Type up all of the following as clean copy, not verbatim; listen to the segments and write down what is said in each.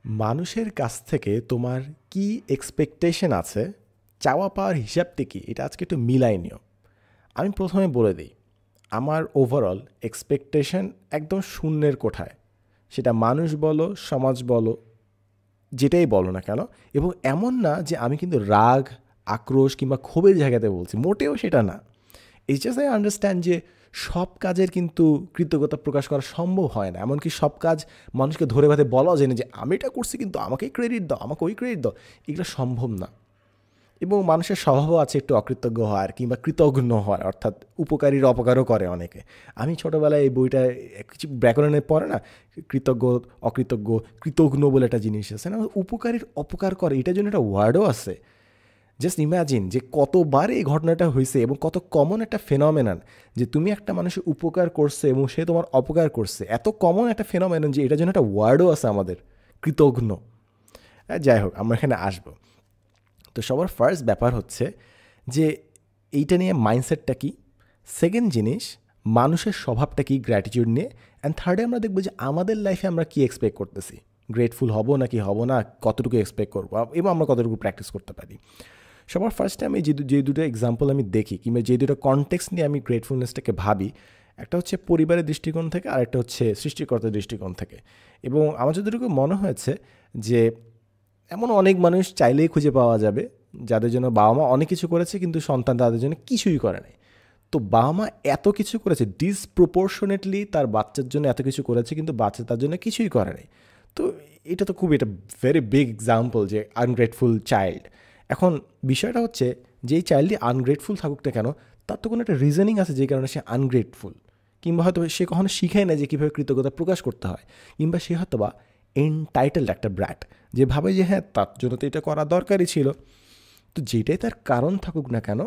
মানুষের কাছ থেকে তোমার কি এক্সপেকটেশন আছে, চাওয়া পাওয়ার হিসাবটি কি, এটা আজকে একটু মিলাই নিও। আমি প্রথমে বলে দিই, আমার ওভারঅল এক্সপেকটেশন একদম শূন্যের কোঠায়। সেটা মানুষ বলো, সমাজ বলো, যেটাই বলো না কেন। এবং এমন না যে আমি কিন্তু রাগ, আক্রোশ কিংবা ক্ষোভের জায়গাতে বলছি, মোটেও সেটা না। ইটস জাস্ট আই আন্ডারস্ট্যান্ড যে সব কাজের কিন্তু কৃতজ্ঞতা প্রকাশ করা সম্ভব হয় না। এমনকি সব কাজ মানুষকে ধরে বাঁধে বলা যায় না যে আমি এটা করছি কিন্তু আমাকেই ক্রেডিট দাও, আমাকে ওই ক্রেডিট দাও, এগুলো সম্ভব না। এবং মানুষের স্বভাবও আছে একটু অকৃতজ্ঞ হওয়ার কিংবা কৃতঘ্ন হওয়ার, অর্থাৎ উপকারীর অপকারও করে অনেকে। আমি ছোটোবেলায় এই বইটা কিছু ব্যাকরণে পড়ে না, কৃতজ্ঞ, অকৃতজ্ঞ, কৃতঘ্ন বলে একটা জিনিস আছে না, উপকারীর অপকার করে, এটার জন্য একটা ওয়ার্ডও আছে। জাস্ট ইম্যাজিন যে কতবার এই ঘটনাটা হয়েছে এবং কত কমন একটা ফেনোমেনন যে তুমি একটা মানুষের উপকার করছে এবং সে তোমার অপকার করছে। এত কমন একটা ফেনোমেনন যে এটার জন্য একটা ওয়ার্ডও আছে আমাদের, কৃতঘ্ন। যাই হোক, আমরা এখানে আসবো। তো সবার ফার্স্ট ব্যাপার হচ্ছে যে এইটা নিয়ে মাইন্ডসেটটা কি। সেকেন্ড জিনিস, মানুষের স্বভাবটা কি গ্র্যাটিটিউড নিয়ে। অ্যান্ড থার্ডে আমরা দেখবো যে আমাদের লাইফে আমরা কি এক্সপেক্ট করতেছি, গ্রেটফুল হব নাকি হব না, কতটুকু এক্সপেক্ট করবো এবং আমরা কতটুকু প্র্যাকটিস করতে পারি। সবার ফার্স্টে আমি যে দুটো এক্সাম্পল আমি দেখি কিংবা যে দুটো কনটেক্সট নিয়ে আমি গ্রেটফুলনেসটাকে ভাবি, একটা হচ্ছে পরিবারের দৃষ্টিকোণ থেকে আর একটা হচ্ছে সৃষ্টিকর্তার দৃষ্টিকোণ থেকে। এবং আমার যতটুকু মনে হয়েছে যে এমন অনেক মানুষ চাইলেই খুঁজে পাওয়া যাবে যাদের জন্য বাবা মা অনেক কিছু করেছে কিন্তু সন্তান তাদের জন্য কিছুই করে নাই। তো বাবা মা এত কিছু করেছে, ডিসপ্রপোর্শনেটলি তার বাচ্চার জন্য এত কিছু করেছে কিন্তু বাচ্চা তার জন্য কিছুই করে নাই। তো এটা তো খুব, এটা ভেরি বিগ এক্সাম্পল যে আনগ্রেটফুল চাইল্ড। এখন বিষয়টা হচ্ছে যে এই চাইল্ডটি আনগ্রেটফুল থাকুক না কেন, তার তো কোনো একটা রিজনিং আছে যে কারণে সে আনগ্রেটফুল। কিংবা হয়তো সে কখনো শিখায় না যে কীভাবে কৃতজ্ঞতা প্রকাশ করতে হয়। কিংবা সে হয়তো বা এনটাইটেলড একটা ব্র্যাট, যে ভাবে যে হ্যাঁ তার জন্য তো এটা করা দরকারই ছিল। তো যেটাই তার কারণ থাকুক না কেন,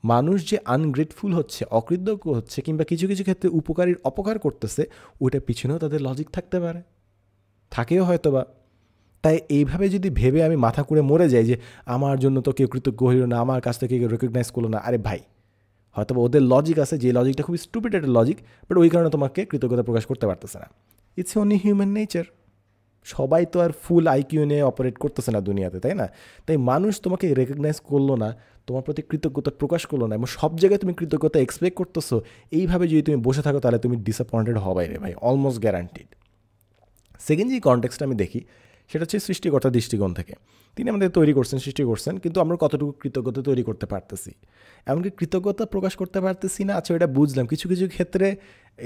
মানুষ যে আনগ্রেটফুল হচ্ছে, অকৃতজ্ঞ হচ্ছে কিংবা কিছু কিছু ক্ষেত্রে উপকারীর অপকার করতেছে, ওইটার পিছনেও তাদের লজিক থাকতে পারে, থাকেও হয়তো বা। তাই এইভাবে যদি ভেবে আমি মাথা করে মরে যাই যে আমার জন্য তো কেউ কৃতজ্ঞ হইল না, আমার কাছ থেকে কেউ রেকগনাইজ করলো না, আরে ভাই, হয়তো ওদের লজিক আছে, যে লজিকটা খুবই স্টুপিড একটা লজিক, বাট ওই কারণে তোমাকে কৃতজ্ঞতা প্রকাশ করতে পারতেছে না। It's only human nature. সবাই তো আর ফুল আইকিউ নিয়ে অপারেট করতেছে না দুনিয়াতে, তাই না? তাই মানুষ তোমাকে রেকগনাইজ করলো না, তোমার প্রতি কৃতজ্ঞতা প্রকাশ করলো না এবং সব জায়গায় তুমি কৃতজ্ঞতা এক্সপেক্ট করতেছো, এইভাবে যদি তুমি বসে থাকো তাহলে তুমি ডিসঅ্যাপয়েন্টেড হবাই রে ভাই, অলমোস্ট গ্যারান্টিড। সেকেন্ড যে কনটেক্সটটা আমি দেখি সেটা হচ্ছে সৃষ্টিকর্তার দৃষ্টিকোণ থেকে। তিনি আমাদের তৈরি করছেন, সৃষ্টি করছেন, কিন্তু আমরা কতটুকু কৃতজ্ঞতা তৈরি করতে পারতেছি, এমনকি কৃতজ্ঞতা প্রকাশ করতে পারতেছি না। আচ্ছা, এটা বুঝলাম, কিছু কিছু ক্ষেত্রে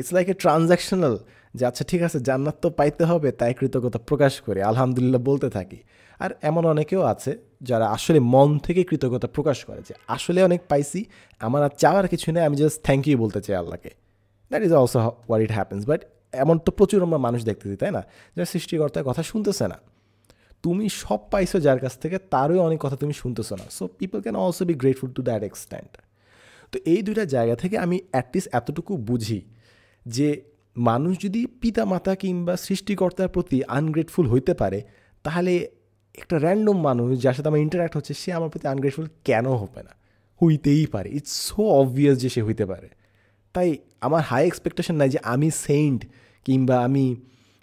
ইটস লাইক এ ট্রানজ্যাকশনাল, যে আচ্ছা ঠিক আছে জান্নাত তো পাইতে হবে তাই কৃতজ্ঞতা প্রকাশ করে আলহামদুলিল্লাহ বলতে থাকি। আর এমন অনেকেও আছে যারা আসলে মন থেকে কৃতজ্ঞতা প্রকাশ করে যে আসলে অনেক পাইছি, আমার আর চাওয়ার কিছু নেই, আমি জাস্ট থ্যাংক ইউ বলতে চাই আল্লাহকে। That is also what it happens. But এমন তো প্রচুর আমরা মানুষ দেখতেছি, তাই না, যারা সৃষ্টিকর্তার কথা শুনতেছে না। তুমি সব পাইছো যার কাছ থেকে, তারও অনেক কথা তুমি শুনতেছো না। So people can also be grateful to that extent. তো এই দুইটা জায়গা থেকে আমি অ্যাটলিস্ট এতটুকু বুঝি যে মানুষ যদি পিতা মাতা কিংবা সৃষ্টিকর্তার প্রতি আনগ্রেটফুল হইতে পারে, তাহলে একটা র্যান্ডম মানুষ যার সাথে আমার ইন্টারাক্ট হচ্ছে সে আমার প্রতি আনগ্রেটফুল কেন হবে না? হইতেই পারে, ইটস সো অবভিয়াস যে সে হইতে পারে। তাই আমার হাই এক্সপেকটেশন নাই যে আমি সেইন্ট কিংবা আমি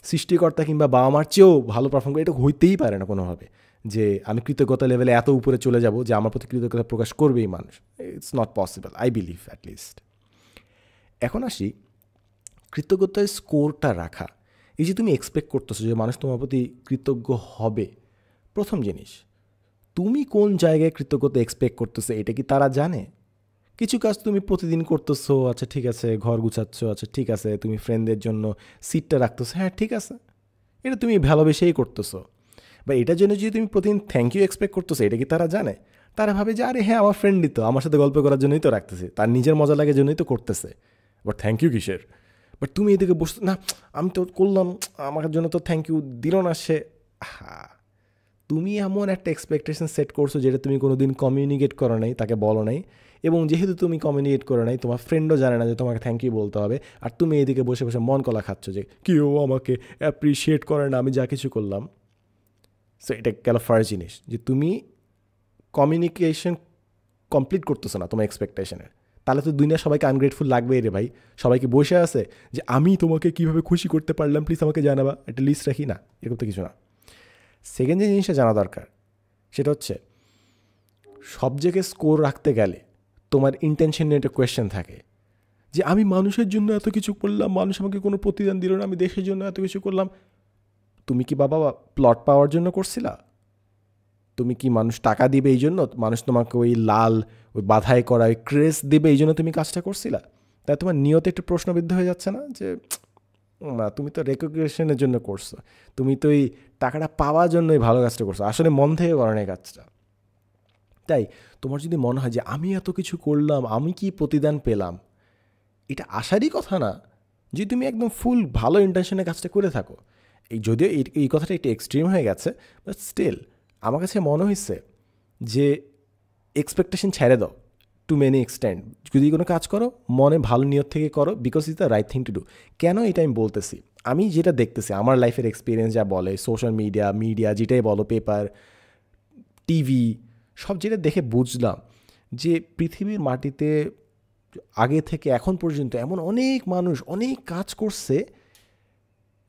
সৃষ্টিকর্তা কিংবা বাবা মার চেয়েও ভালো পারফর্ম করি, এটা হইতেই পারে না কোনোভাবে যে আমি কৃতজ্ঞতা লেভেলে এত উপরে চলে যাব যে আমার প্রতি কৃতজ্ঞতা প্রকাশ করবেই মানুষ। It's not possible, I believe at least. এখন আসি কৃতজ্ঞতার স্কোরটা রাখা। এই যে তুমি এক্সপেক্ট করতেছো যে মানুষ তোমার প্রতি কৃতজ্ঞ হবে, প্রথম জিনিস, তুমি কোন জায়গায় কৃতজ্ঞতা এক্সপেক্ট করতেছো এটা কি তারা জানে? কিছু কাজ তুমি প্রতিদিন করতেছো, আচ্ছা ঠিক আছে, ঘর গুছাচ্ছ, আচ্ছা ঠিক আছে, তুমি ফ্রেন্ডদের জন্য সিটটা রাখতেছো, হ্যাঁ ঠিক আছে, এটা তুমি ভালোবেসেই করতেছো। বা এটার জন্য যদি তুমি প্রতিদিন থ্যাংক ইউ এক্সপেক্ট করতেছো, এটা কি তারা জানে? তারা ভাবে যে আরে হ্যাঁ আমার ফ্রেন্ডই তো, আমার সাথে গল্প করার জন্যই তো রাখতেছে, তার নিজের মজা লাগার জন্যই তো করতেছে, বাট থ্যাংক ইউ কিসের? বাট তুমি এদিকে বসতে না, আমি তো করলাম, আমার জন্য তো থ্যাংক ইউ দিল না সে। হ্যাঁ, তুমি এমন একটা এক্সপেকটেশন সেট করছো যেটা তুমি কোনো দিন কমিউনিকেট করো নাই, তাকে বলো নাই। এবং যেহেতু তুমি কমিউনিকেট করো নাই, তোমার ফ্রেন্ডও জানে না যে তোমাকে থ্যাংক ইউ বলতে হবে, আর তুমি এদিকে বসে বসে মন কলা খাচ্ছ যে কেউ আমাকে অ্যাপ্রিসিয়েট করে না আমি যা কিছু করলাম। সো এটা গেল ফার্স্ট জিনিস, যে তুমি কমিউনিকেশন কমপ্লিট করতেছো না তোমার এক্সপেকটেশনের। তাহলে তো দুনিয়া সবাইকে আনগ্রেটফুল লাগবেই রে ভাই। সবাইকে বসে আছে যে আমি তোমাকে কীভাবে খুশি করতে পারলাম, প্লিজ আমাকে জানাবা, একটা লিস্ট রাখি না, এরকম তো কিছু না। সেকেন্ড যে জিনিসটা জানা দরকার সেটা হচ্ছে সব জায়গায় স্কোর রাখতে গেলে তোমার ইন্টেনশন নিয়ে একটা কোয়েশ্চেন থাকে যে আমি মানুষের জন্য এত কিছু করলাম, মানুষ আমাকে কোনো প্রতিদান দিল না, আমি দেশের জন্য এত কিছু করলাম। তুমি কি বাবা প্লট পাওয়ার জন্য করছিলা? তুমি কি মানুষ টাকা দিবে এই জন্য, মানুষ তোমাকে ওই লাল ওই বাধাই করা ওই ক্রেস দিবে এই জন্য তুমি কাজটা করছিলা? তাই তোমার নিয়তে একটু প্রশ্নবিদ্ধ হয়ে যাচ্ছে না যে না, তুমি তো রেকগনিশনের জন্য করছো, তুমি তো এই টাকাটা পাওয়ার জন্যই ভালো কাজটা করছো, আসলে মন থেকে করো না এই কাজটা। তাই তোমার যদি মনে হয় যে আমি এত কিছু করলাম, আমি কি প্রতিদান পেলাম, এটা আসারই কথা না যে তুমি একদম ফুল ভালো ইন্টেনশনে কাজটা করে থাকো। এই যদিও এই কথাটা একটু এক্সট্রিম হয়ে গেছে, বাট স্টিল আমার কাছে মনে হয়েছে যে এক্সপেকটেশন ছেড়ে দাও টু মেনি এক্সটেন্ড। যদি কোনো কাজ করো মনে ভালো নিয়ত থেকে করো, because is the right thing to do. কেন এটা আমি বলতেছি, আমি যেটা দেখতেছি আমার লাইফের এক্সপিরিয়েন্স যা বলে, সোশ্যাল মিডিয়া যেটাই বলো, পেপার, টিভি, সব যেটা দেখে বুঝলাম যে পৃথিবীর মাটিতে আগে থেকে এখন পর্যন্ত এমন অনেক মানুষ অনেক কাজ করছে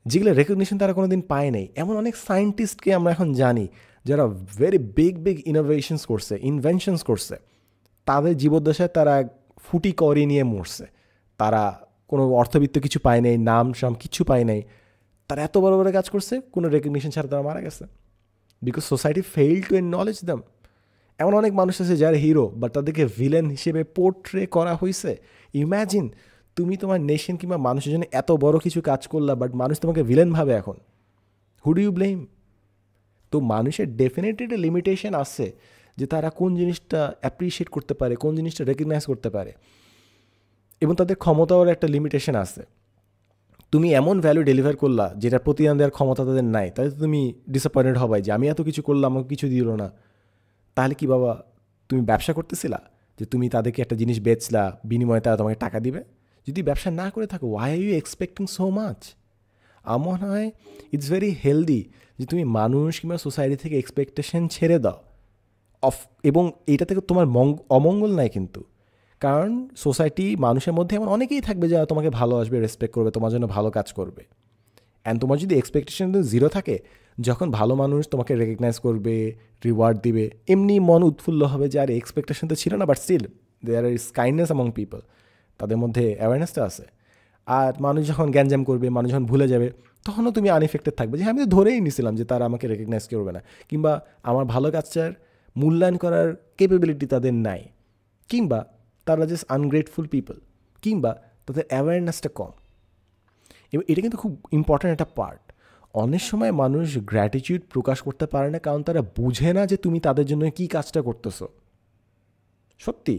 যেগুলো রেকগনিশন তারা কোনো দিন পায় নাই। এমন অনেক সায়েন্টিস্টকে আমরা এখন জানি যারা ভেরি বিগ ইনোভেশনস করছে, ইনভেনশনস করছে, তাদের জীবদ্দশায় তারা ফুটি করি নিয়ে মরছে। তারা কোনো অর্থবিত্ত কিছু পায় নাই, নাম সাম কিছু পায় নাই, তারা এত বড় বড় কাজ করছে, কোনো রেকগনিশন ছাড়া তারা মারা গেছে, because society fail to knowledge them. এমন অনেক মানুষ আছে যারা হিরো, বাট তাদেরকে ভিলেন হিসেবে পোর্ট্রে করা হয়েছে। ইম্যাজিন তুমি তোমার নেশন কিংবা মানুষের জন্য এত বড় কিছু কাজ করলা, বাট মানুষ তোমাকে ভিলেন ভাবে এখন। Who do you blame? তো মানুষের ডেফিনেটলি একটা লিমিটেশন আছে যে তারা কোন জিনিসটা অ্যাপ্রিসিয়েট করতে পারে, কোন জিনিসটা রেকগনাইজ করতে পারে, এবং তাদের ক্ষমতাও একটা লিমিটেশন আছে। তুমি এমন ভ্যালু ডেলিভার করলা যেটা প্রতিদান দেওয়ার ক্ষমতা তাদের নাই, তাহলে তো তুমি ডিসঅ্যাপয়েন্টেড হবাই যে আমি এত কিছু করলাম আমাকে কিছু দিল না। তাহলে কি বাবা তুমি ব্যবসা করতেছিলা যে তুমি তাদেরকে একটা জিনিস বেচলা, বিনিময়ে তারা তোমাকে টাকা দিবে? যদি ব্যবসা না করে থাকো, why are you expecting so much? আমার মনে হয় ইটস ভেরি হেলদি যে তুমি মানুষ কিংবা সোসাইটি থেকে এক্সপেকটেশন ছেড়ে দাও এবং এটা থেকে তোমার অমঙ্গল নাই কিন্তু। কারণ সোসাইটি মানুষের মধ্যে এমন অনেকেই থাকবে যারা তোমাকে ভালোবাসবে, রেসপেক্ট করবে, তোমার জন্য ভালো কাজ করবে। অ্যান্ড তোমার যদি এক্সপেকটেশন জিরো থাকে, যখন ভালো মানুষ তোমাকে রেকগনাইজ করবে, রিওয়ার্ড দিবে, এমনি মন উৎফুল্ল হবে যে আর এক্সপেকটেশন তো ছিল না, but still there is kindness among people, তাদের মধ্যে অ্যাওয়ারনেসটা আছে। আর মানুষ যখন গ্যাঞ্জাম করবে, মানুষ যখন ভুলে যাবে, তখনও তুমি আনএফেক্টেড থাকবে যে আমি তো ধরেই নিছিলাম যে তারা আমাকে রেকগনাইজ করবে না, কিংবা আমার ভালো কাজটার মূল্যায়ন করার ক্যাপাবিলিটি তাদের নাই, কিংবা তারা জাস্ট আনগ্রেটফুল পিপল, কিংবা তাদের অ্যাওয়ারনেসটা কম। এবং এটা কিন্তু খুব ইম্পর্ট্যান্ট একটা পার্ট। অনেক সময় মানুষ গ্র্যাটিটিউড প্রকাশ করতে পারে না কারণ তারা বুঝে না যে তুমি তাদের জন্য কী কাজটা করতেছো। সত্যি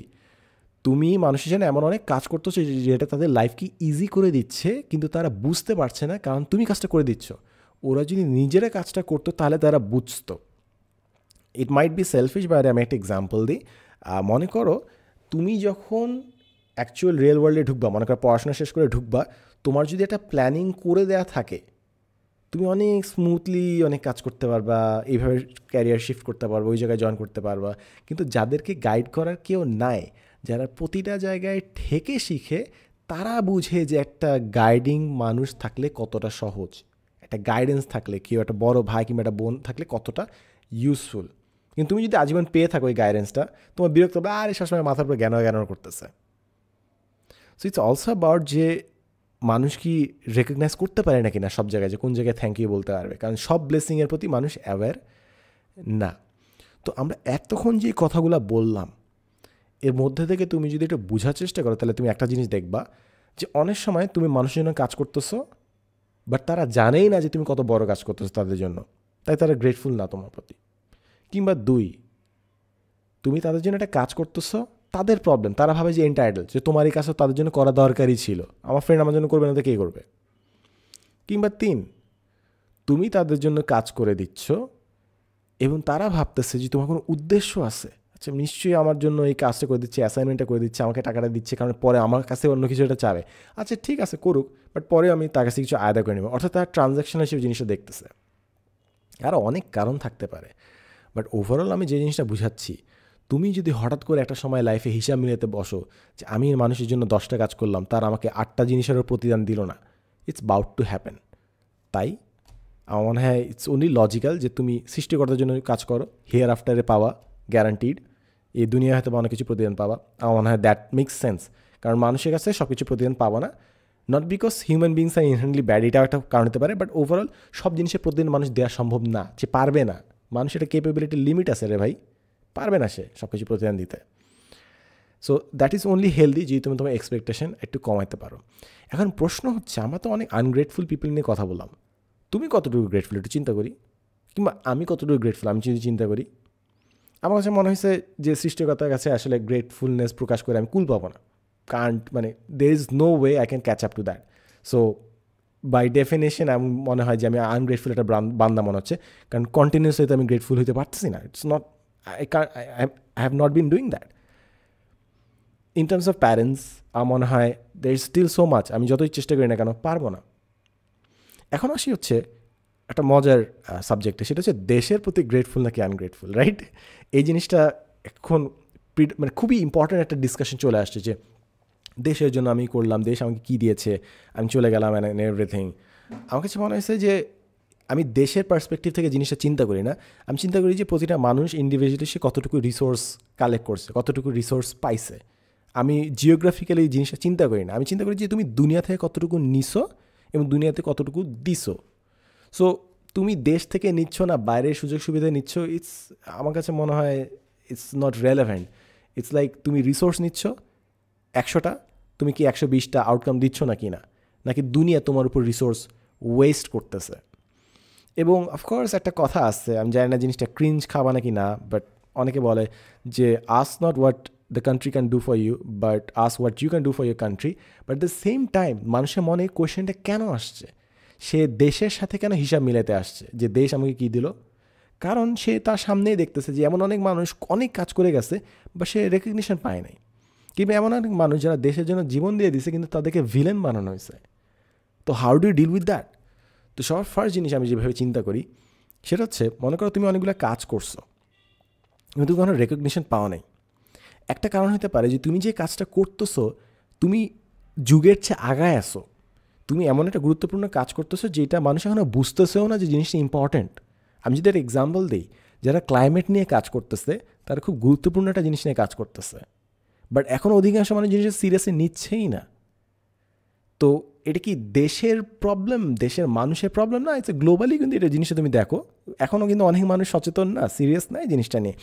তুমি মানুষের জন্য এমন অনেক কাজ করতেছো যেটা তাদের লাইফকে ইজি করে দিচ্ছে, কিন্তু তারা বুঝতে পারছে না কারণ তুমি কাজটা করে দিচ্ছ। ওরা যদি নিজেরা কাজটা করতো তাহলে তারা বুঝতো। ইট মাইট বি সেলফিশ, বাট আমি একটা এক্সাম্পল দিই। মনে করো তুমি যখন অ্যাকচুয়াল রিয়েল ওয়ার্ল্ডে ঢুকবা, মনে করো পড়াশোনা শেষ করে ঢুকবা, তোমার যদি একটা প্ল্যানিং করে দেওয়া থাকে, তুমি অনেক স্মুথলি অনেক কাজ করতে পারবা, এইভাবে ক্যারিয়ার শিফট করতে পারবা, ওই জায়গায় জয়েন করতে পারবা। কিন্তু যাদেরকে গাইড করার কেউ নাই, যারা প্রতিটা জায়গায় ঠেকে শিখে, তারা বুঝে যে একটা গাইডিং মানুষ থাকলে কতটা সহজ, একটা গাইডেন্স থাকলে, কেউ একটা বড় ভাই কিংবা একটা বোন থাকলে কতটা ইউজফুল। কিন্তু তুমি যদি আজীবন পেয়ে থাকো এই গাইডেন্সটা, তোমার বিরক্ত হবে, আর সবসময় মাথার উপরে জ্ঞান করতেছে। সো ইটস অলসো অ্যাবাউট যে মানুষ কি রেকগনাইজ করতে পারে না কিনা সব জায়গায়, যে কোন জায়গায় থ্যাংক ইউ বলতে পারবে, কারণ সব ব্লেসিংয়ের প্রতি মানুষ অ্যাওয়্যার না। তো আমরা এতক্ষণ যে কথাগুলো বললাম, এর মধ্যে থেকে তুমি যদি একটু বোঝার চেষ্টা করো, তাহলে তুমি একটা জিনিস দেখবা যে অনেক সময় তুমি মানুষের জন্য কাজ করতেছো, বাট তারা জানেই না যে তুমি কত বড় কাজ করতেছো তাদের জন্য, তাই তারা গ্রেটফুল না তোমার প্রতি। কিংবা দুই, তুমি তাদের জন্য একটা কাজ করতেছো, তাদের প্রবলেম, তারা ভাবে যে এন্টাইটেল, যে তোমার এই কাজটা তাদের জন্য করা দরকারই ছিল, আমার ফ্রেন্ড আমার জন্য করবে না তো কে করবে। কিংবা তিন, তুমি তাদের জন্য কাজ করে দিচ্ছ এবং তারা ভাবতেছে যে তোমার কোনো উদ্দেশ্য আছে, আচ্ছা নিশ্চয়ই আমার জন্য এই কাজটা করে দিচ্ছে, অ্যাসাইনমেন্টটা করে দিচ্ছে, আমাকে টাকাটা দিচ্ছে, কারণ পরে আমার কাছে অন্য কিছু একটা চাবে, আচ্ছা ঠিক আছে করুক, বাট পরে আমি তার কাছে কিছু আয়দা করে নেব। অর্থাৎ তার ট্রানজ্যাকশন হিসেবে জিনিসটা দেখতেছে। আরও অনেক কারণ থাকতে পারে, বাট ওভারঅল আমি যে জিনিসটা বুঝাচ্ছি, তুমি যদি হঠাৎ করে একটা সময় লাইফে হিসাব মিলাতে বসো যে আমি মানুষের জন্য 10টা কাজ করলাম, তার আমাকে 8টা জিনিসেরও প্রতিদান দিল না, ইটস বাউট টু হ্যাপেন। তাই আমার মনে হয় ইটস অনলি লজিক্যাল যে তুমি সৃষ্টিকর্তার জন্য কাজ করো, হিয়ার আফটারে পাওয়া গ্যারান্টিড, এই দুনিয়া হয়তো অনেক কিছু প্রতিদান পাবা। আমার মনে হয় দ্যাট মেক্স সেন্স, কারণ মানুষের কাছে সব কিছু প্রতিদান পাবো না, not because human beings are inherently bad, এটাও একটা কারণ হতে পারে, বাট ওভারঅল সব জিনিসের প্রতিদিন মানুষ দেওয়া সম্ভব না, যে পারবে না, মানুষের একটা কেপেবিলিটির লিমিট আছে রে ভাই, পারবে না সে সব কিছু প্রতিদান দিতে। So that is only healthy যদি তুমি তোমার এক্সপেকটেশন একটু কমাইতে পারো। এখন প্রশ্ন হচ্ছে, আমরা তো অনেক আনগ্রেটফুল পিপল নিয়ে কথা বললাম, তুমি কতটুকু গ্রেটফুল একটু চিন্তা করি, কিংবা আমি কতটুকু গ্রেটফুল আমি যদি চিন্তা করি। আমার কাছে মনে হয়েছে যে সৃষ্টিকর্তার কাছে আসলে গ্রেটফুলনেস প্রকাশ করে আমি কুল পাবো না, কারণ মানে there is no way I can catch up to that. So by definition আমি মনে হয় যে আমি আনগ্রেটফুল একটা বান্দা মনে হচ্ছে, কারণ কন্টিনিউসলি তো আমি গ্রেটফুল হতে পারতেছি না, it's not, I have not been doing that. In terms of parents আমার মনে হয় there is still so much, আমি যতই চেষ্টা করি না কেন পারবো না। এখন আসি হচ্ছে একটা মজার সাবজেক্টে, সেটা হচ্ছে দেশের প্রতি গ্রেটফুল নাকি আনগ্রেটফুল, রাইট? এই জিনিসটা এখন মানে খুবই ইম্পর্ট্যান্ট একটা ডিসকাশন চলে আসছে, যে দেশের জন্য আমি করলাম, দেশ আমাকে কী দিয়েছে, আমি চলে গেলাম অ্যান্ড এভরিথিং। আমার কাছে মনে হয়েছে যে আমি দেশের পার্সপেক্টিভ থেকে জিনিসটা চিন্তা করি না, আমি চিন্তা করি যে প্রতিটা মানুষ ইন্ডিভিজুয়ালি সে কতটুকু রিসোর্স কালেক্ট করছে, কতটুকু রিসোর্স পাইছে। আমি জিওগ্রাফিক্যালি এই জিনিসটা চিন্তা করি না, আমি চিন্তা করি যে তুমি দুনিয়া থেকে কতটুকু নিছো এবং দুনিয়াতে কতটুকু দিছো। সো তুমি দেশ থেকে নিচ্ছ না বাইরের সুযোগ সুবিধা নিচ্ছ, ইটস আমার কাছে মনে হয় it's not relevant. It's like তুমি রিসোর্স নিচ্ছ 100টা, তুমি কি 120টা আউটকাম দিচ্ছ না কি না, নাকি দুনিয়া তোমার উপর রিসোর্স ওয়েস্ট করতেছে। এবং অফকোর্স একটা কথা আছে, আমি জানি না জিনিসটা ক্রিঞ্জ খাবা নাকি না, বাট অনেকে বলে যে ask not what the country can do for you, but ask what you can do for your country. But the same time মানুষের মনে কোয়েশ্চেনটা কেন আসছে, সে দেশের সাথে কেন হিসাব মিলাতে আসছে যে দেশ আমাকে কী দিল? কারণ সে তার সামনেই দেখতেছে যে এমন অনেক মানুষ অনেক কাজ করে গেছে বা সে রেকগনিশন পায় নাই, কিংবা এমন অনেক মানুষ যারা দেশের জন্য জীবন দিয়ে দিছে কিন্তু তাদেরকে ভিলেন বানানো হয়েছে। তো how do you deal with that? তো সবার ফার্স্ট জিনিস আমি যেভাবে চিন্তা করি সেটা হচ্ছে, মনে করো তুমি অনেকগুলো কাজ করছো কিন্তু কোনো রেকগনিশন পাওয়া নাই। একটা কারণ হতে পারে যে তুমি যে কাজটা করতেছো তুমি যুগের চেয়ে আগায় আসো, তুমি এমন একটা গুরুত্বপূর্ণ কাজ করতেছো যেটা মানুষ এখনও বুঝতেছেও না যে জিনিসটা ইম্পর্ট্যান্ট। আমি যদি একটা এক্সাম্পল দিই, যারা ক্লাইমেট নিয়ে কাজ করতেছে তারা খুব গুরুত্বপূর্ণ একটা জিনিস নিয়ে কাজ করতেছে, বাট এখন অধিকাংশ মানুষ জিনিসটা সিরিয়াসলি নিচ্ছেই না। তো এটা কি দেশের প্রবলেম, দেশের মানুষের প্রবলেম না, ইটস গ্লোবালি কিন্তু এটা জিনিসটা তুমি দেখো এখনও কিন্তু অনেক মানুষ সচেতন না, সিরিয়াস না এই জিনিসটা নিয়ে।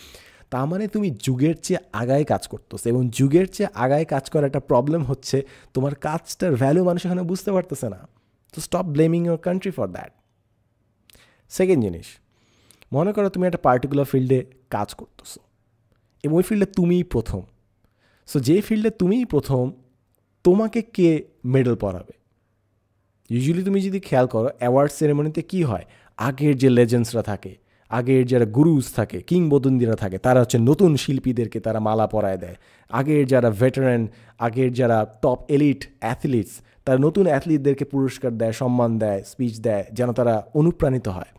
তার মানে তুমি যুগের চেয়ে আগায় কাজ করতেছো, এবং যুগের চেয়ে আগায় কাজ করার একটা প্রবলেম হচ্ছে তোমার কাজটার ভ্যালু মানুষ এখানে বুঝতে পারতেছে না। তো stop blaming your country for that. Second জিনিস, মনে করো তুমি একটা পার্টিকুলার ফিল্ডে কাজ করতেছো এবং ওই ফিল্ডে তুমিই প্রথম। সো যে ফিল্ডে তুমিই প্রথম তোমাকে কে মেডেল পরাবে? ইউজুয়ালি তুমি যদি খেয়াল করো অ্যাওয়ার্ড সেরেমনিতে কী হয়, আগের যে লেজেন্ডসরা থাকে, আগের যারা গুরুজ থাকে, কিংবদন্তিরা থাকে, তারা হচ্ছে নতুন শিল্পীদেরকে তারা মালা পরায় দেয়। আগের যারা ভেটারান, আগের যারা টপ এলিট অ্যাথলিটস, তারা নতুন অ্যাথলিটদেরকে পুরস্কার দেয়, সম্মান দেয়, স্পিচ দেয়, যেন তারা অনুপ্রাণিত হয়।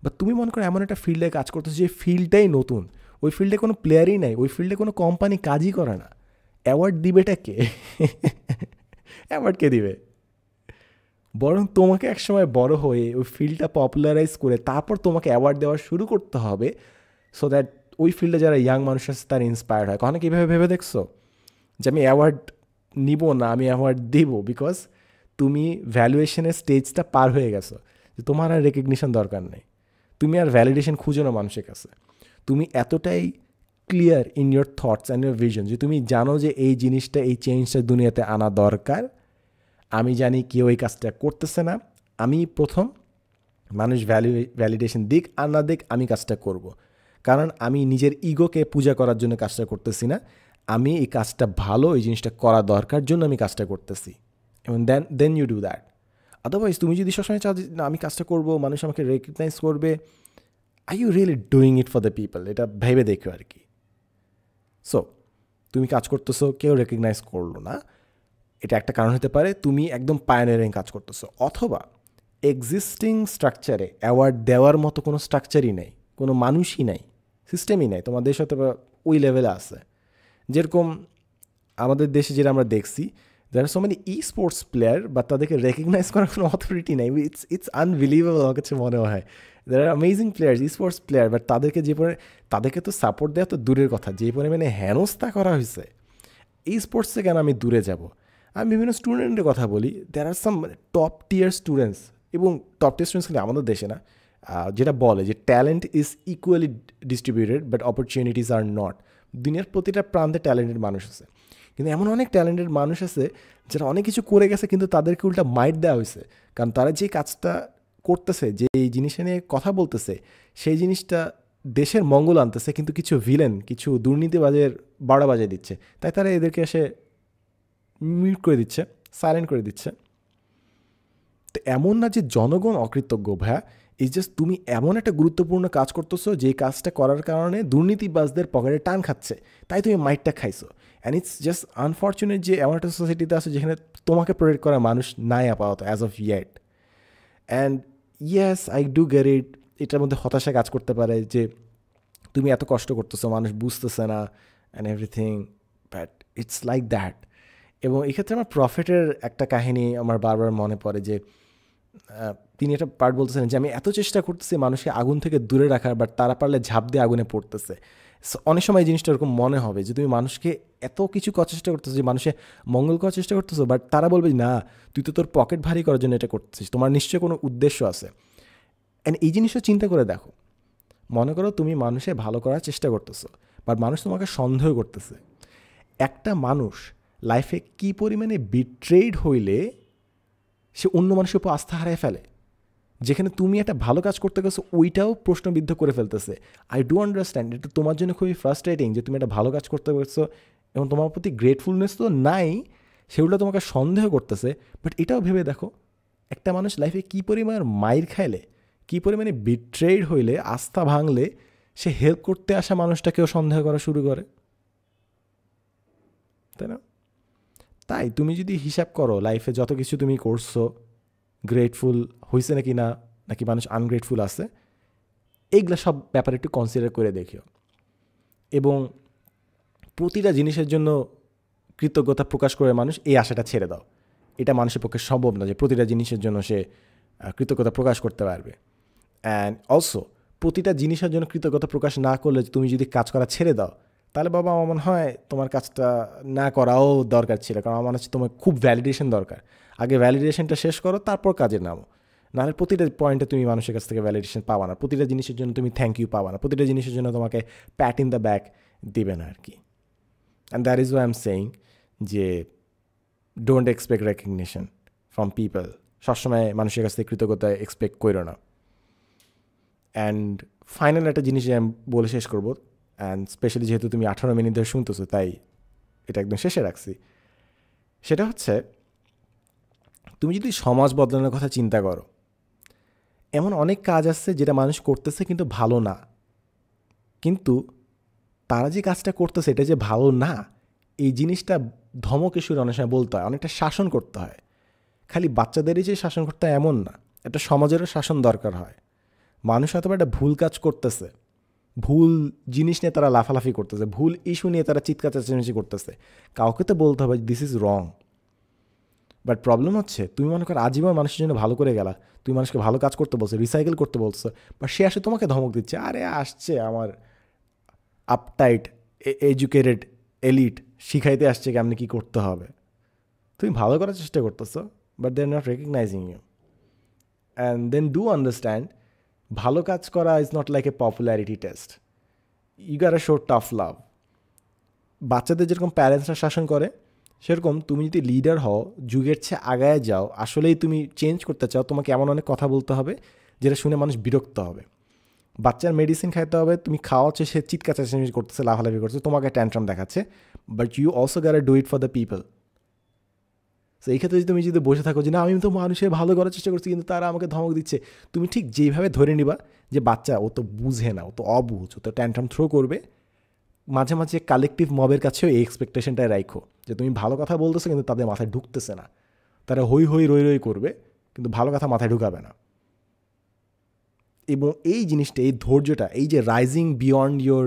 বা তুমি মনে করো এমন একটা ফিল্ডে কাজ করতেছো যে ফিল্ডটাই নতুন, ওই ফিল্ডে কোনো প্লেয়ারই নাই, ওই ফিল্ডে কোনো কোম্পানি কাজই করে না, অ্যাওয়ার্ড দিবেটা কে? অ্যাওয়ার্ড কে দিবে? বরং তোমাকে একসময় বড় হয়ে ওই ফিল্ডটা পপুলারাইজ করে তারপর তোমাকে অ্যাওয়ার্ড দেওয়া শুরু করতে হবে, সো দ্যাট ওই ফিল্ডে যারা ইয়াং মানুষ আছে তারা ইন্সপায়ার্ড হয়। কখনো কীভাবে ভেবে দেখছো যে আমি অ্যাওয়ার্ড নিব না, আমি অ্যাওয়ার্ড দেব বিকজ তুমি ভ্যালুয়েশনের স্টেজটা পার হয়ে গেছো, যে তোমার আর রেকগনিশন দরকার নেই, তুমি আর ভ্যালিডেশন খুঁজো না মানুষের কাছে। তুমি এতটাই clear in your thoughts and your vision যে তুমি জানো যে এই জিনিসটা, এই চেঞ্জটা দুনিয়াতে আনা দরকার, আমি জানি কেউ এই কাজটা করতেছে না, আমি প্রথম, মানুষ ভ্যালিডেশন দিক আর না দিক আমি কাজটা করব। কারণ আমি নিজের ইগোকে পূজা করার জন্য কাজটা করতেছি না, আমি এই কাজটা ভালো, এই জিনিসটা করা দরকার জন্য আমি কাজটা করতেছি, এবং then you do that. Otherwise তুমি যদি সবসময় চাও যে না আমি কাজটা করবো, মানুষ আমাকে রেকগনাইজ করবে, are you really doing it for the people, এটা ভেবে দেখো আর কি। সো তুমি কাজ করতেছো, কেউ রেকগনাইজ করলো না, এটা একটা কারণ হতে পারে তুমি একদম পায়োনিয়ারিং কাজ করতেছো, অথবা এক্সিস্টিং স্ট্রাকচারে অ্যাওয়ার্ড দেওয়ার মতো কোনো স্ট্রাকচারই নেই, কোনো মানুষই নাই, সিস্টেমই নেই, তোমার দেশ হয়তো ওই লেভেলে আছে। যেরকম আমাদের দেশে যেটা আমরা দেখছি There are so many e-sports player, but তাদেরকে রেকগনাইজ করার কোনো অথরিটি নেই। ইটস আনবিলিভেবল আমার কাছে মনে হয়। There are amazing players, e-sports player, but তাদেরকে তো সাপোর্ট দেওয়া তো দূরের কথা, যে পরিমাণে হেনস্থা করা হয়েছে। e-sportsে কেন আমি দূরে যাব? আমি বিভিন্ন স্টুডেন্টের কথা বলি, there are some top tear students, এবং টপ টিয়ার স্টুডেন্টস কিন্তু আমাদের দেশে না, যেটা বলে যে talent is equally distributed but opportunities are not. দুনিয়ার প্রতিটা প্রান্তে ট্যালেন্টেড মানুষ আছে, কিন্তু এমন অনেক ট্যালেন্টেড মানুষ আছে যারা অনেক কিছু করে গেছে, কিন্তু তাদেরকে উল্টা মাইট দেওয়া হয়েছে, কারণ তারা যে কাজটা করতেছে, যে এই জিনিসটা নিয়ে কথা বলতেছে, সেই জিনিসটা দেশের মঙ্গল আনতেছে, কিন্তু কিছু ভিলেন, কিছু দুর্নীতিবাজের বাড়া বাজিয়ে দিচ্ছে, তাই তারা এদেরকে এসে মিউট করে দিচ্ছে, সাইলেন্ট করে দিচ্ছে। তো এমন না যে জনগণ অকৃতজ্ঞ ভাইয়া, এই জাস্ট তুমি এমন একটা গুরুত্বপূর্ণ কাজ করতেছো যে কাজটা করার কারণে দুর্নীতিবাজদের পকেটে টান খাচ্ছে, তাই তুমি মাইটটা খাইছো। অ্যান্ড ইটস জাস্ট আনফর্চুনেট যে এমন একটা সোসাইটিতে আছে যেখানে তোমাকে প্রোটেক্ট করা মানুষ নাই আপাতত as of yet. And yes, I do get it, এটার মধ্যে হতাশা কাজ করতে পারে যে তুমি এত কষ্ট করতেছো, মানুষ বুঝতেছে না and everything, but it's like that. এবং এক্ষেত্রে আমার প্রফিটের একটা কাহিনী আমার বারবার মনে পড়ে, যে তিনি একটা পার্ট বলতেছেন যে আমি এত চেষ্টা করতেছি মানুষকে আগুন থেকে দূরে রাখার, বাট তারা পারলে ঝাঁপ দিয়ে আগুনে পড়তেছে। অনেক সময় এই জিনিসটা এরকম মনে হবে যে তুমি মানুষকে এত কিছু করার চেষ্টা করতেছো, যে মানুষের মঙ্গল করার চেষ্টা করতেছো, বাট তারা বলবে না, তুই তো তোর পকেট ভারী করার জন্য এটা করতেছিস, তোমার নিশ্চয়ই কোনো উদ্দেশ্য আছে। অ্যান্ড এই জিনিসটা চিন্তা করে দেখো, মনে করো তুমি মানুষে ভালো করার চেষ্টা করতেছো, বাট মানুষ তোমাকে সন্দেহ করতেছে। একটা মানুষ লাইফে কী পরিমাণে বিট্রেড হইলে সে অন্য মানুষের উপর আস্থা হারায় ফেলে, যেখানে তুমি একটা ভালো কাজ করতে গেছো ওইটাও প্রশ্নবিদ্ধ করে ফেলতেছে। আই ডু আন্ডারস্ট্যান্ড, এটা তোমার জন্য খুবই ফ্রাস্ট্রেটিং যে তুমি একটা ভালো কাজ করতে গেছো এবং তোমার প্রতি গ্রেটফুলনেস তো নাই, সেগুলো তোমাকে সন্দেহ করতেছে। বাট এটাও ভেবে দেখো, একটা মানুষ লাইফে কী পরিমাণ মাইর খাইলে, কী পরিমাণে বিট্রেড হইলে, আস্থা ভাঙলে সে হেল্প করতে আসা মানুষটাকেও সন্দেহ করা শুরু করে, তাই না? তাই তুমি যদি হিসাব করো লাইফে যত কিছু তুমি করছো, গ্রেটফুল হয়েছে নাকি না, নাকি মানুষ আনগ্রেটফুল আছে, এইগুলো সব ব্যাপারে একটু কনসিডার করে দেখিও। এবং প্রতিটা জিনিসের জন্য কৃতজ্ঞতা প্রকাশ করে মানুষ এই আশাটা ছেড়ে দাও। এটা মানুষের পক্ষে সম্ভব না যে প্রতিটা জিনিসের জন্য সে কৃতজ্ঞতা প্রকাশ করতে পারবে। অ্যান্ড অলসো প্রতিটা জিনিসের জন্য কৃতজ্ঞতা প্রকাশ না করলে তুমি যদি কাজ করা ছেড়ে দাও, তাহলে বাবা আমার মনে হয় তোমার কাজটা না করাও দরকার ছিল, কারণ আমার মনে হচ্ছে তোমার খুব ভ্যালিডেশন দরকার। আগে ভ্যালিডেশনটা শেষ করো, তারপর কাজে নামো। নাহলে প্রতিটা পয়েন্টে তুমি মানুষের কাছ থেকে ভ্যালিডেশন পাবা না, প্রতিটা জিনিসের জন্য তুমি থ্যাংক ইউ পাবা না, প্রতিটা জিনিসের জন্য তোমাকে প্যাট ইন দ্য ব্যাক দিবে না আর কি। And that is why I am saying যে don't expect recognition from people. সবসময় মানুষের কাছ থেকে কৃতজ্ঞতা এক্সপেক্ট করো না। অ্যান্ড ফাইনাল একটা জিনিস আমি বলে শেষ করবো, অ্যান্ড স্পেশালি যেহেতু তুমি 18 মিনিট ধরে শুনতেছো, তাই এটা একদম শেষে রাখছি। সেটা হচ্ছে, তুমি যদি সমাজ বদলানোর কথা চিন্তা করো, এমন অনেক কাজ আছে যেটা মানুষ করতেছে কিন্তু ভালো না, কিন্তু তারা যে কাজটা করতেছে এটা যে ভালো না, এই জিনিসটা ধমকে সুরে অনেক সময় বলতে হয়, অনেকটা শাসন করতে হয়। খালি বাচ্চাদেরই যে শাসন করতে হয় এমন না, একটা সমাজেরও শাসন দরকার হয়। মানুষ হয়তো একটা ভুল কাজ করতেছে, ভুল জিনিস নিয়ে তারা লাফালাফি করতেছে, ভুল ইস্যু নিয়ে তারা চিৎকার চেঁচামেচি করতেছে, কাউকে তো বলতে হবে this is wrong. But problem হচ্ছে, তুমি মনে করো আজীবন মানুষের জন্য ভালো করে গেলা, তুমি মানুষকে ভালো কাজ করতে বলছো, রিসাইকেল করতে বলছো, বাট সে আসে তোমাকে ধমক দিচ্ছে, আরে আসছে আমার আপটাইট এডুকেটেড এলিট শিখাইতে আসছে কেমনি কী করতে হবে। তুমি ভালো করার চেষ্টা করতেছো, but they are not recognizing you. And then do understand, ভালো কাজ করা is not like a popularity test, you gotta show tough love. বাচ্চাদের যেরকম প্যারেন্টসরা শাসন করে, সেরকম তুমি যদি লিডার হও, যুগের চেয়ে আগায় যাও, আসলেই তুমি চেঞ্জ করতে চাও, তোমাকে এমন অনেক কথা বলতে হবে যেটা শুনে মানুষ বিরক্ত হবে। বাচ্চার মেডিসিন খাইতে হবে, তুমি খাওয়াচ্ছে, সে চিৎকার চেঁচামেচি করতেছে, লাফালাফি করছে, তোমাকে ট্যান্ট্রাম দেখাচ্ছে, বাট ইউ অলসো গোটা do it for the people. So এই ক্ষেত্রে তুমি যদি বসে থাকো যে না আমি তো মানুষের ভালো করার চেষ্টা করছি কিন্তু তারা আমাকে ধমক দিচ্ছে, তুমি ঠিক যেইভাবে ধরে নিবা যে বাচ্চা ও তো বুঝে না, ও তো অবুঝ, ও তো ট্যান্ট্রাম থ্রো করবে, মাঝে মাঝে কালেকটিভ মবের কাছেও এই এক্সপেকটেশনটাই রাখো যে তুমি ভালো কথা বলতেছো কিন্তু তাদের মাথায় ঢুকতেছে না, তারা হই হই রই রই করবে কিন্তু ভালো কথা মাথায় ঢুকাবে না। এবং এই জিনিসটা, এই ধৈর্যটা, এই যে রাইজিং বিয়ন্ড ইয়োর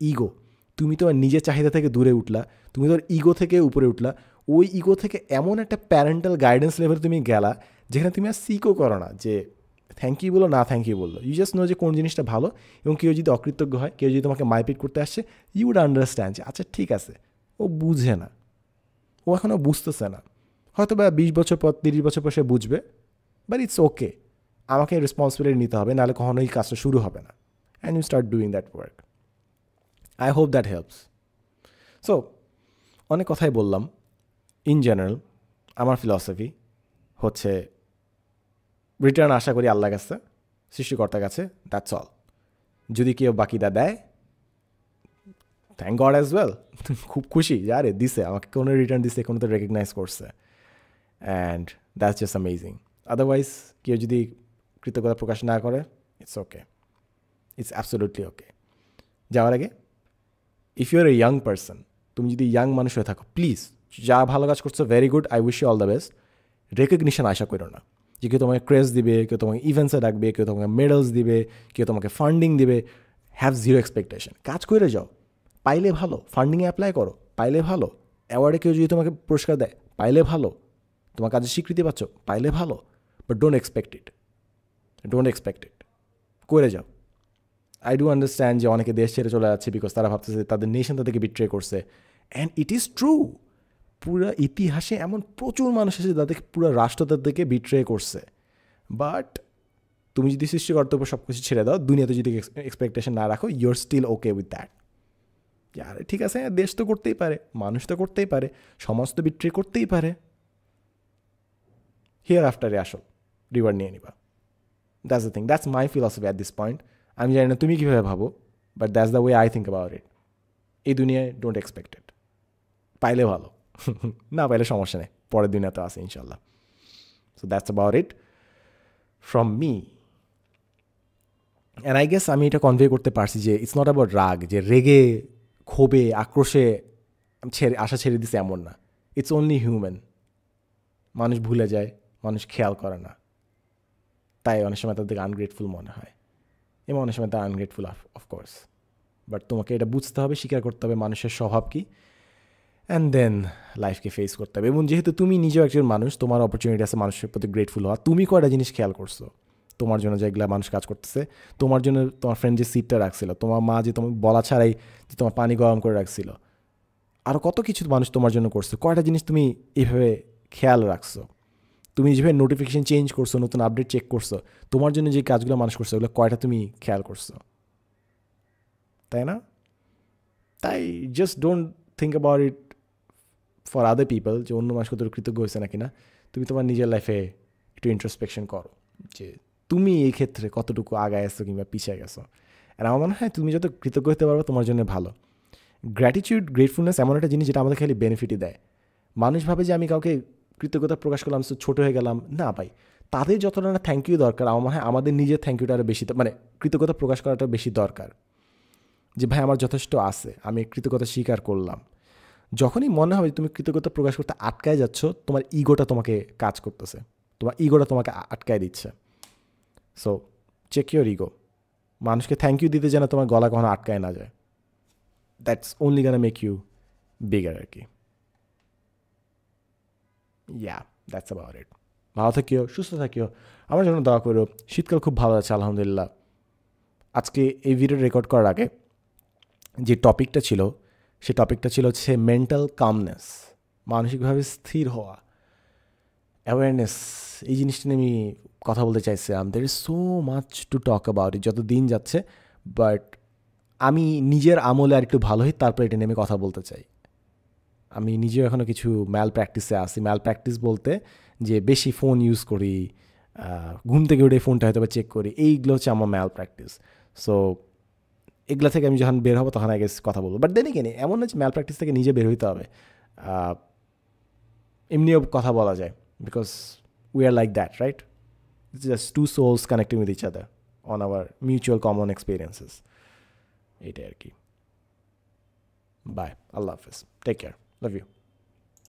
ইগো, তুমি তোমার নিজের চাহিদা থেকে দূরে উঠলা, তুমি তোমার ইগো থেকে উপরে উঠলা, ওই ইগো থেকে এমন একটা প্যারেন্টাল গাইডেন্স লেভেল তুমি গেলা যেখানে তুমি আর সিকও করো না যে থ্যাংক ইউ বলো না থ্যাংক ইউ বললো, ইউ জাস্ট নো যে কোন জিনিসটা ভালো, এবং কেউ যদি অকৃতজ্ঞ হয়, কেউ যদি তোমাকে মারপিট করতে আসছে, ইউ উড আন্ডারস্ট্যান্ড যে আচ্ছা ঠিক আছে, ও বুঝে না, ও এখনও বুঝতেছে না, হয়তো বা 20 বছর পর 30 বছর পর সে বুঝবে, বাট ইটস ওকে, আমাকে রেসপন্সিবিলিটি নিতে হবে, নাহলে কখনোই কাজটা শুরু হবে না। And you start doing that work. I hope that helps. So অনেক কথাই বললাম। ইন জেনারেল আমার ফিলসফি হচ্ছে রিটার্ন আশা করি আল্লাহর কাছে, সৃষ্টিকর্তার কাছে, দ্যাটস অল। যদি কেউ বাকিটা দেয়, থ্যাংক গড অ্যাজ ওয়েল, খুব খুশি যে আরে দিছে, আমাকে কোনো রিটার্ন দিছে, কোনো তো রেকগনাইজ করছে, and that's just amazing. Otherwise কেউ যদি কৃতজ্ঞতা প্রকাশ না করে, it's okay, it's absolutely okay. যাওয়ার আগে, if you are a young person, তুমি যদি ইয়াং মানুষ হয়ে থাকো, প্লিজ যা ভালো কাজ করছো very good, I wish you all the best. Recognition আশা করো না যে কেউ তোমাকে ক্রেজ দিবে, কেউ তোমাকে ইভেন্টসে ডাকবে, কেউ তোমাকে মেডেলস দিবে, কেউ তোমাকে ফান্ডিং দিবে। হ্যাভ জিরো এক্সপেকটেশন, কাজ করে যাও, পাইলে ভালো, ফান্ডিংয়ে অ্যাপ্লাই করো, পাইলে ভালো, অ্যাওয়ার্ডে কেউ যদি তোমাকে পুরস্কার দেয়, পাইলে ভালো, তোমার কাজের স্বীকৃতি পাচ্ছ, পাইলে ভালো, but don't expect it, don't expect ইট, করে যাও। আই ডু আন্ডারস্ট্যান্ড যে অনেকে দেশ ছেড়ে চলে যাচ্ছে বিকজ তারা ভাবতেছে তাদের নেশন তাদেরকে বিট্রে করছে, অ্যান্ড ইট ইজ ট্রু। পুরো ইতিহাসে এমন প্রচুর মানুষ আছে যাদেরকে পুরো রাষ্ট্র তাদেরকে বিট্রে করছে, বাট তুমি যদি সৃষ্টিকর্তার উপর সব কিছু ছেড়ে দাও, দুনিয়াতে যদি এক্সপেকটেশন না রাখো, you're still okay with that. আরে ঠিক আছে, দেশ তো করতেই পারে, মানুষ তো করতেই পারে, সমাজ তো বিট্রে করতেই পারে, হিয়ার আফটারে আসো, রিওয়ার্ড নিয়ে নিবা। That's the thing, that's my philosophy at this point. আমি জানি না তুমি কীভাবে ভাবো, but that's the way I think about it. এই দুনিয়ায় ডোন্ট এক্সপেক্ট ইট, পাইলে ভালো, না পাইলে সমস্যা নেই, পরের দুনিয়াতে আছে ইনশাল্লাহ। So that's about it from me. And I guess আমি এটা কনভে করতে পারছি যে ইটস নট অ্যাবাউট রাগ, যে রেগে ক্ষোভে আক্রোশে আশা ছেড়ে দিছে এমন না। ইটস অনলি হিউম্যান, মানুষ ভুলে যায়, মানুষ খেয়াল করে না, তাই অনেক সময় তাদেরকে আনগ্রেটফুল মনে হয়, এবং অনেক সময় তারা আনগ্রেটফুল অফকোর্স। বাট তোমাকে এটা বুঝতে হবে, স্বীকার করতে হবে মানুষের স্বভাব কী, অ্যান্ড দেন লাইফকে ফেস করতে হবে। এবং যেহেতু তুমি নিজেও একজন মানুষ, তোমার অপরচুনিটি আছে মানুষের প্রতি গ্রেটফুল হওয়া। তুমি কয়টা জিনিস খেয়াল করছো তোমার জন্য, যেগুলো মানুষ কাজ করতেছে তোমার জন্য? তোমার ফ্রেন্ড যে সিটটা রাখছিল, তোমার মা যে তোমার বলা ছাড়াই যে তোমার পানি গরম করে রাখছিল, আরও কত কিছু মানুষ তোমার জন্য করছে, কয়টা জিনিস তুমি এইভাবে খেয়াল রাখছো? তুমি যেভাবে নোটিফিকেশান চেঞ্জ করছো, নতুন আপডেট চেক করছো, তোমার জন্য যে কাজগুলো মানুষ করছে, ওগুলো কয়টা তুমি খেয়াল করছো? তাই না? তাই just don't think about it for other people, যে অন্য মানুষ কত কৃতজ্ঞ হয়েছে নাকি না। তুমি তোমার নিজের লাইফে একটু ইন্ট্রোস্পেকশন করো যে তুমি এই ক্ষেত্রে কতটুকু আগায় আসছো কিংবা পিছিয়ে গেছো। আর আমার মনে হয় তুমি যত কৃতজ্ঞ হতে পারবো তোমার জন্য ভালো। গ্র্যাটিটিউড, গ্রেটফুলনেস এমন একটা জিনিস যেটা আমাদের খালি বেনিফিটই দেয়। মানুষ ভাবে যে আমি কাউকে কৃতজ্ঞতা প্রকাশ করলাম সো ছোটো হয়ে গেলাম, না ভাই, তাদের যতটা না থ্যাংক ইউ দরকার, আমার মনে হয় আমাদের নিজের থ্যাংক ইউটা আরও বেশি, মানে কৃতজ্ঞতা প্রকাশ করাটা বেশি দরকার, যে ভাই আমার যথেষ্ট আছে, আমি কৃতজ্ঞতা স্বীকার করলাম। যখনই মনে হবে তুমি কৃতজ্ঞতা প্রকাশ করতে আটকায় যাচ্ছ, তোমার ইগোটা তোমাকে কাজ করতেছে, তোমার ইগোটা তোমাকে আটকায় দিচ্ছে। So check your ego. মানুষকে থ্যাংক ইউ দিতে যেন তোমার গলা কখনো আটকায় না যায়। That's only gonna make you bigger আর কি। Yeah, that's about it. ভালো থাকিও, সুস্থ থাকিও, আমার জন্য দোয়া করো। শীতকাল খুব ভালো আছে আলহামদুলিল্লাহ। আজকে এই ভিডিও রেকর্ড করার আগে যে টপিকটা ছিল, সেই টপিকটা ছিল হচ্ছে মেন্টাল কামনেস, মানসিকভাবে স্থির হওয়া, অ্যাওয়ারনেস। এই জিনিসটা নিয়ে আমি কথা বলতে চাইছিলাম। There is so much to talk about it যত দিন যাচ্ছে, বাট আমি নিজের আমলে আর একটু ভালো হই, তারপর এটা নিয়ে আমি কথা বলতে চাই। আমি নিজেও এখনও কিছু ম্যাল প্র্যাকটিসে আসি। ম্যাল প্র্যাকটিস বলতে যে বেশি ফোন ইউজ করি, ঘুম থেকে উঠে ফোনটা হয়তো বা চেক করি, এইগুলো হচ্ছে আমার ম্যাল প্র্যাকটিস। সো এগুলো থেকে আমি যখন বের হবো তখন আগে কথা বলবো। বাট দেন এগেইন এমন না যে ম্যাল প্র্যাকটিস থেকে নিজে বের হইতে হবে, এমনিও কথা বলা যায়, because we are like that, right? It's just two souls connecting with each other on our mutual common experiences. এইটাই আর কি। বাই, আল্লাহ হাফিজ, টেক কেয়ার, লাভ ইউ।